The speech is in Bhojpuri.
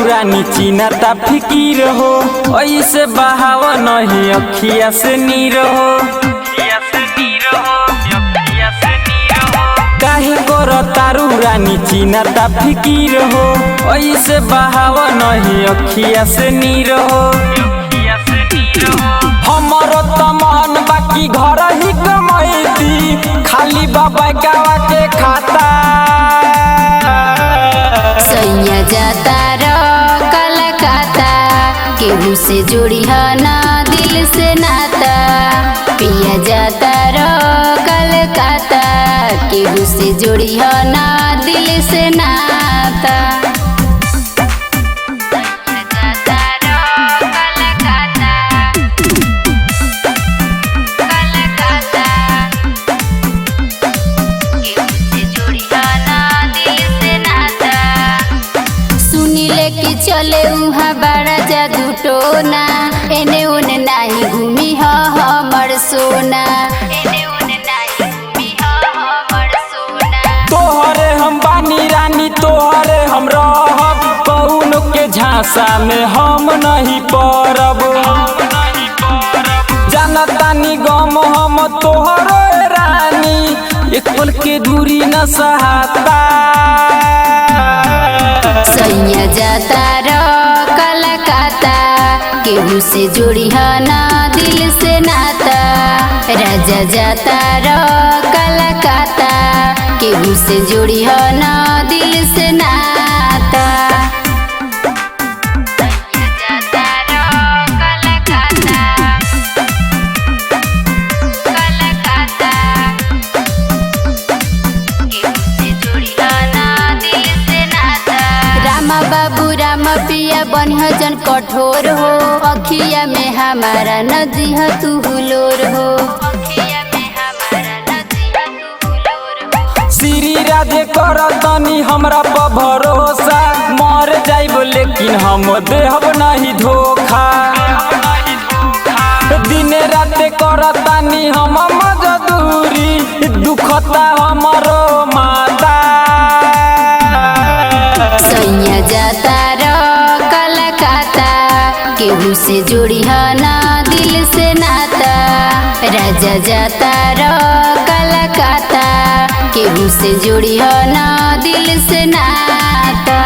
रानी चिन्हता फिकीर हो, ऐसे बहाव नहीं अखिया से नीर हो। काहे करतारू रानी चिन्हता फिकीर हो, ऐसे बहाव नहीं अखिया से नीर हो। हमरो त मन बाकी घर ही कमैती, खाली बाबा गावा के खाता। सैया जाता रो कलकत्ता, केहू से जुड़ी है ना दिल से नाता। पिया जाता रो कलकत्ता, केहू से जुड़ी है ना दिल से नाता। चले उहाँ बड़ा जादू टोना, एने ओने नाही घूमी ह हमर सोना। तोहरे हम बानी रानी तोहरे हम रहब, कौनो के झांसा में हम नहीं पड़ब। जानतानी गम हम तोहरे रानी, एक पल के दूरी न सहाता। सैया जाता रो कलकत्ता, केहू से जुड़ी है ना दिल से नाता। राजा जाता रो कलकत्ता, केहू से जुड़ी है ना दिल से नाता। बाबू राम पिया बनिह जन कठोर हो, अखिया में हमारा नदी है तू हुलोर हो। श्री राधे कर तनी हमरा पर भरोसा, मर जाइब लेकिन हम देहब नहीं धोखा। दिन रात कर तनी हम मजदूरी, दुखता हमरो माता। सैया जाता रो कलकत्ता, केहू से जुड़ी है ना दिल से नाता। राजा जाता रो कलकत्ता, केहू से जुड़ी है ना दिल से नाता।